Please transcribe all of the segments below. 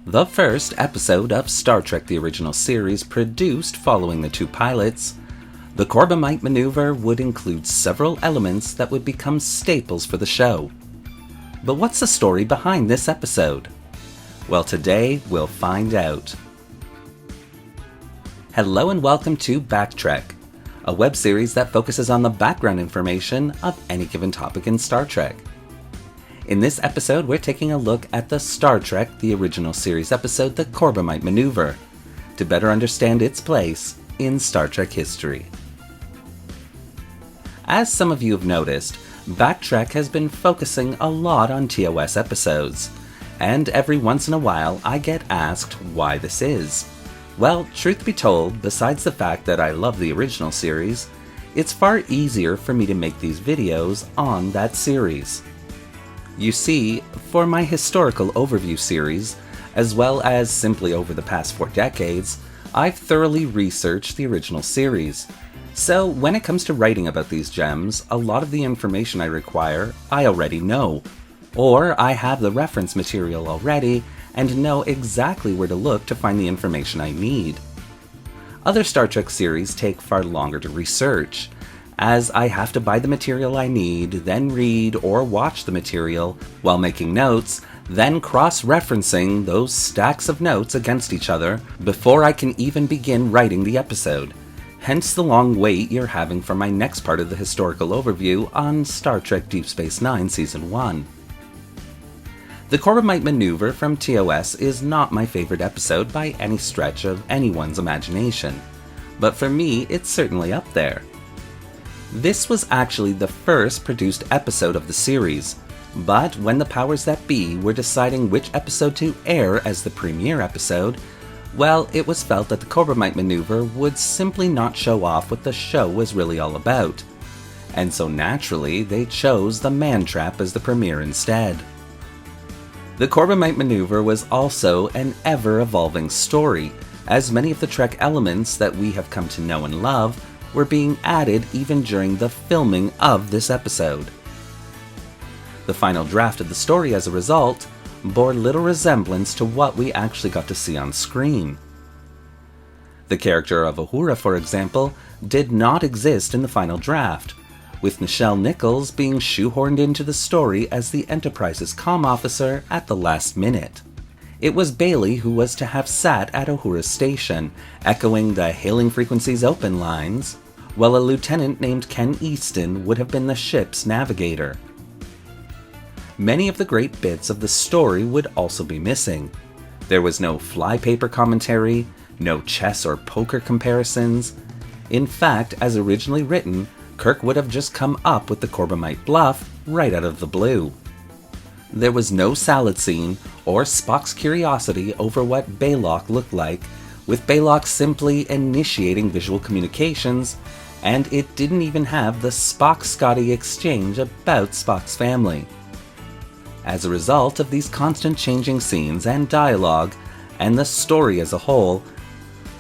The first episode of Star Trek the Original Series produced following the two pilots, the Corbomite Maneuver would include several elements that would become staples for the show. But what's the story behind this episode? Well, today we'll find out. Hello and welcome to Backtrek, a web series that focuses on the background information of any given topic in Star Trek. In this episode, we're taking a look at the Star Trek the Original Series episode, The Corbomite Maneuver, to better understand its place in Star Trek history. As some of you have noticed, Backtrek has been focusing a lot on TOS episodes, and every once in a while I get asked why this is. Well, truth be told, besides the fact that I love the original series, it's far easier for me to make these videos on that series. You see, for my historical overview series, as well as simply over the past 4 decades, I've thoroughly researched the original series. So when it comes to writing about these gems, a lot of the information I require, I already know. Or I have the reference material already and know exactly where to look to find the information I need. Other Star Trek series take far longer to research, as I have to buy the material I need, then read or watch the material while making notes, then cross-referencing those stacks of notes against each other before I can even begin writing the episode. Hence the long wait you're having for my next part of the historical overview on Star Trek Deep Space Nine Season 1. The Corbomite Maneuver from TOS is not my favorite episode by any stretch of anyone's imagination, but for me it's certainly up there. This was actually the first produced episode of the series, but when the powers that be were deciding which episode to air as the premiere episode, well, it was felt that the Corbomite Maneuver would simply not show off what the show was really all about. And so naturally, they chose the Man Trap as the premiere instead. The Corbomite Maneuver was also an ever-evolving story, as many of the Trek elements that we have come to know and love were being added even during the filming of this episode. The final draft of the story, as a result, bore little resemblance to what we actually got to see on screen. The character of Uhura, for example, did not exist in the final draft, with Nichelle Nichols being shoehorned into the story as the Enterprise's comm officer at the last minute. It was Bailey who was to have sat at Uhura's station, echoing the hailing frequencies open lines, while a lieutenant named Ken Easton would have been the ship's navigator. Many of the great bits of the story would also be missing. There was no flypaper commentary, no chess or poker comparisons. In fact, as originally written, Kirk would have just come up with the Corbomite bluff right out of the blue. There was no salad scene or Spock's curiosity over what Baylock looked like, with Baylock simply initiating visual communications, and it didn't even have the Spock-Scotty exchange about Spock's family. As a result of these constant changing scenes and dialogue, and the story as a whole,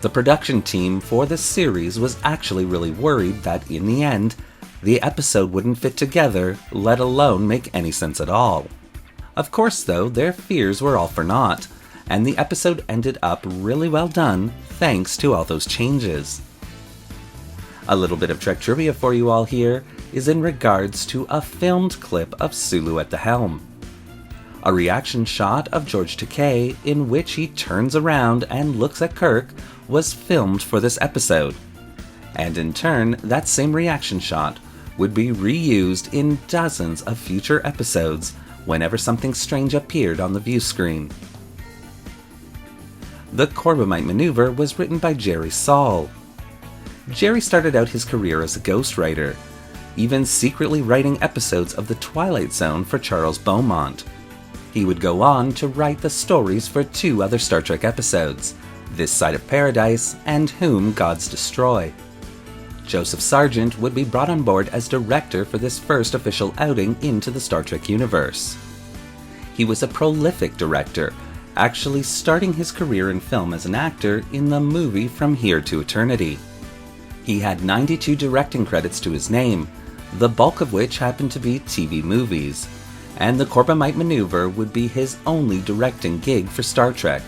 the production team for this series was actually really worried that in the end, the episode wouldn't fit together, let alone make any sense at all. Of course though, their fears were all for naught, and the episode ended up really well done thanks to all those changes. A little bit of Trek trivia for you all here is in regards to a filmed clip of Sulu at the helm. A reaction shot of George Takei in which he turns around and looks at Kirk was filmed for this episode. And in turn, that same reaction shot would be reused in dozens of future episodes whenever something strange appeared on the view screen. The Corbomite Maneuver was written by Jerry Saul. Jerry started out his career as a ghostwriter, even secretly writing episodes of The Twilight Zone for Charles Beaumont. He would go on to write the stories for 2 other Star Trek episodes, This Side of Paradise and Whom Gods Destroy. Joseph Sargent would be brought on board as director for this first official outing into the Star Trek universe. He was a prolific director, actually starting his career in film as an actor in the movie From Here to Eternity. He had 92 directing credits to his name, the bulk of which happened to be TV movies, and the Corbomite Maneuver would be his only directing gig for Star Trek.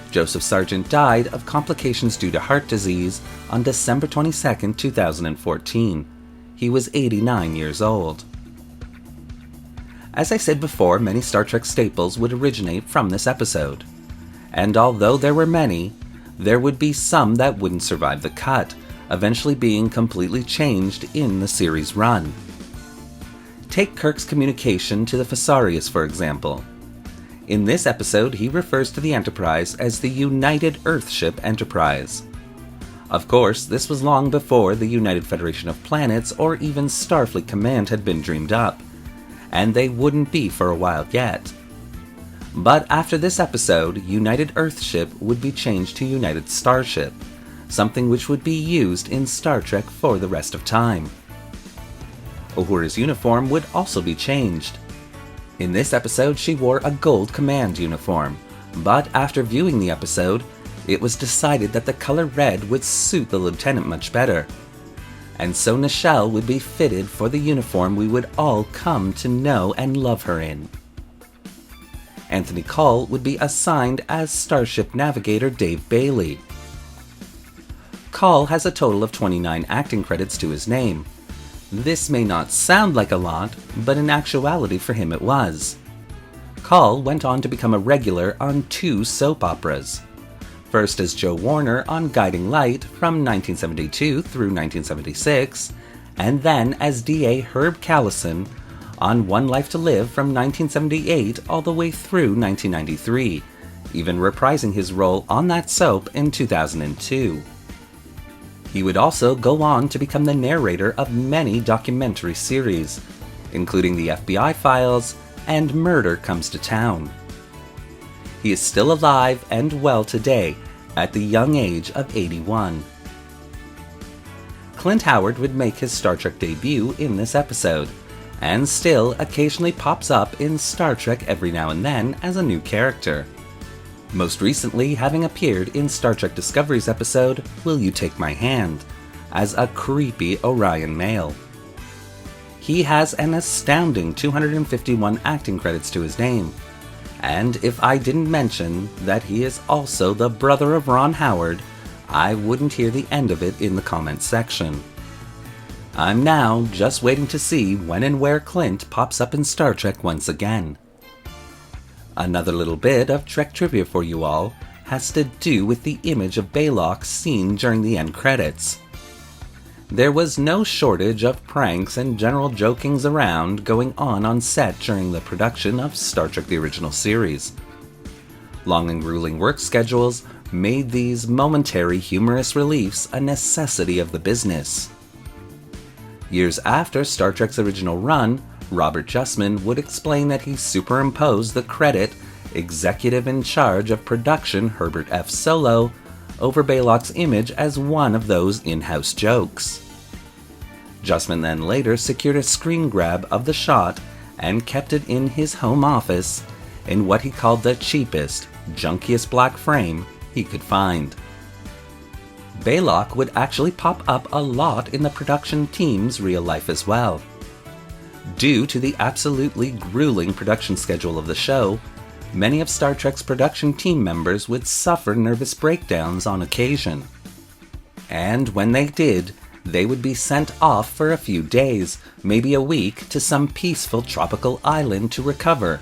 Joseph Sargent died of complications due to heart disease on December 22, 2014. He was 89 years old. As I said before, many Star Trek staples would originate from this episode. And although there were many, there would be some that wouldn't survive the cut, eventually being completely changed in the series run. Take Kirk's communication to the Fesarius, for example. In this episode, he refers to the Enterprise as the United Earthship Enterprise. Of course, this was long before the United Federation of Planets or even Starfleet Command had been dreamed up, and they wouldn't be for a while yet. But after this episode, United Earthship would be changed to United Starship, something which would be used in Star Trek for the rest of time. Uhura's uniform would also be changed. In this episode, she wore a gold command uniform, but after viewing the episode, it was decided that the color red would suit the lieutenant much better. And so Nichelle would be fitted for the uniform we would all come to know and love her in. Anthony Cull would be assigned as Starship Navigator Dave Bailey. Cull has a total of 29 acting credits to his name. This may not sound like a lot, but in actuality for him it was. Cull went on to become a regular on 2 soap operas. First as Joe Warner on Guiding Light from 1972 through 1976, and then as D.A. Herb Callison on One Life to Live from 1978 all the way through 1993, even reprising his role on that soap in 2002. He would also go on to become the narrator of many documentary series, including The FBI Files and Murder Comes to Town. He is still alive and well today at the young age of 81. Clint Howard would make his Star Trek debut in this episode, and still occasionally pops up in Star Trek every now and then as a new character. Most recently having appeared in Star Trek Discovery's episode, Will You Take My Hand, as a creepy Orion male. He has an astounding 251 acting credits to his name, and if I didn't mention that he is also the brother of Ron Howard, I wouldn't hear the end of it in the comments section. I'm now just waiting to see when and where Clint pops up in Star Trek once again. Another little bit of Trek trivia for you all has to do with the image of Baylock seen during the end credits. There was no shortage of pranks and general jokings around going on set during the production of Star Trek the Original Series. Long and grueling work schedules made these momentary humorous reliefs a necessity of the business. Years after Star Trek's original run, Robert Justman would explain that he superimposed the credit Executive in Charge of Production Herbert F. Solo over Baylock's image as one of those in-house jokes. Justman then later secured a screen grab of the shot and kept it in his home office in what he called the cheapest, junkiest black frame he could find. Baylock would actually pop up a lot in the production team's real life as well. Due to the absolutely grueling production schedule of the show, many of Star Trek's production team members would suffer nervous breakdowns on occasion. And when they did, they would be sent off for a few days, maybe a week, to some peaceful tropical island to recover,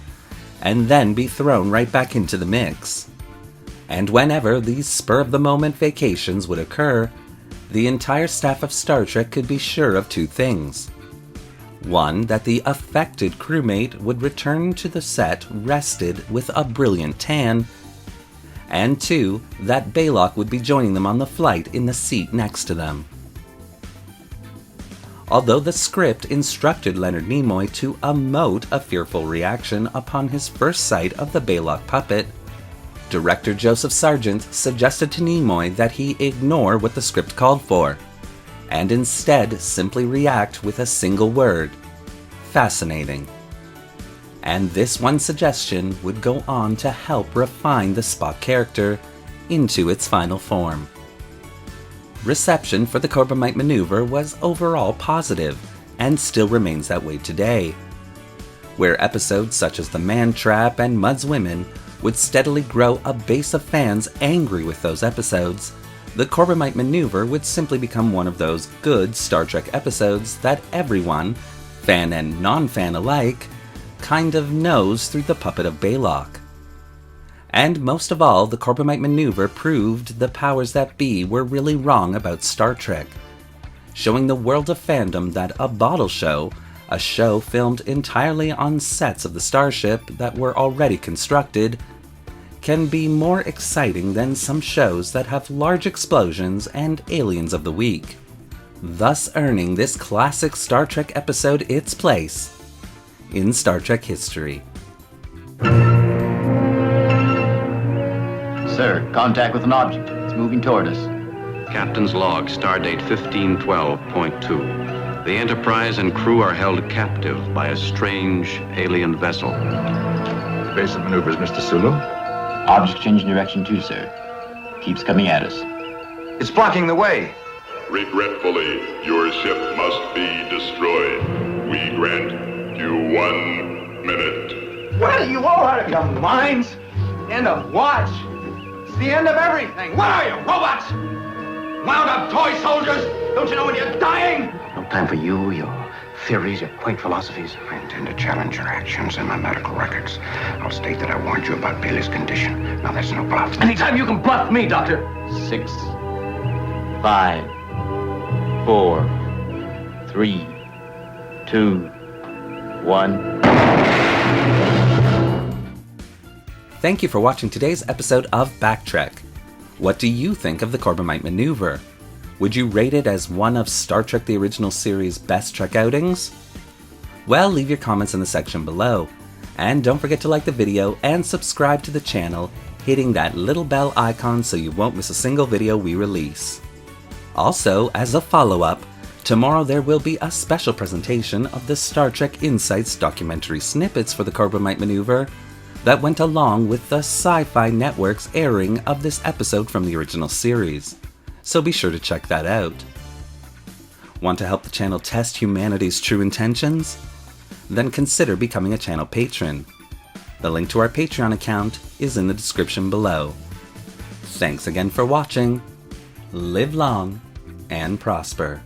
and then be thrown right back into the mix. And whenever these spur-of-the-moment vacations would occur, the entire staff of Star Trek could be sure of 2 things. One, that the affected crewmate would return to the set rested with a brilliant tan, and 2, that Baylock would be joining them on the flight in the seat next to them. Although the script instructed Leonard Nimoy to emote a fearful reaction upon his first sight of the Baylock puppet, director Joseph Sargent suggested to Nimoy that he ignore what the script called for, and instead simply react with a single word: fascinating. And this one suggestion would go on to help refine the Spock character into its final form. Reception for the Corbomite Maneuver was overall positive, and still remains that way today. where episodes such as The Man Trap and Mud's Women would steadily grow a base of fans angry with those episodes, the Corbomite Maneuver would simply become one of those good Star Trek episodes that everyone, fan and non-fan alike, kind of knows through the puppet of Baylock. And most of all, the Corbomite Maneuver proved the powers that be were really wrong about Star Trek, showing the world of fandom that a bottle show, a show filmed entirely on sets of the starship that were already constructed, can be more exciting than some shows that have large explosions and aliens of the week, thus earning this classic Star Trek episode its place in Star Trek history. Sir, contact with an object. It's moving toward us. Captain's log, stardate 1512.2. The Enterprise and crew are held captive by a strange alien vessel. Base of maneuvers, Mr. Sulu. Object changing direction too, sir. Keeps coming at us. It's blocking the way. Regretfully, your ship must be destroyed. We grant you 1 minute. What are you all out of your minds? End of what? It's the end of everything. What are you, robots? Wound up toy soldiers? Don't you know when you're dying? No time for you, your theories, your quaint philosophies. I intend to challenge your actions and my medical records. I'll state that I warned you about Bailey's condition. Now, that's no bluff. Anytime you can bluff me, Doctor. 6, 5, 4, 3, 2, 1. Thank you for watching today's episode of Backtrek. What do you think of the Corbomite Maneuver? Would you rate it as one of Star Trek the Original Series' best Trek outings? Well, leave your comments in the section below. And don't forget to like the video and subscribe to the channel, hitting that little bell icon so you won't miss a single video we release. Also, as a follow-up, tomorrow there will be a special presentation of the Star Trek Insights documentary snippets for the Corbomite Maneuver that went along with the Sci-Fi Network's airing of this episode from the original series, so be sure to check that out. Want to help the channel test humanity's true intentions? Then consider becoming a channel patron. The link to our Patreon account is in the description below. Thanks again for watching. Live long and prosper.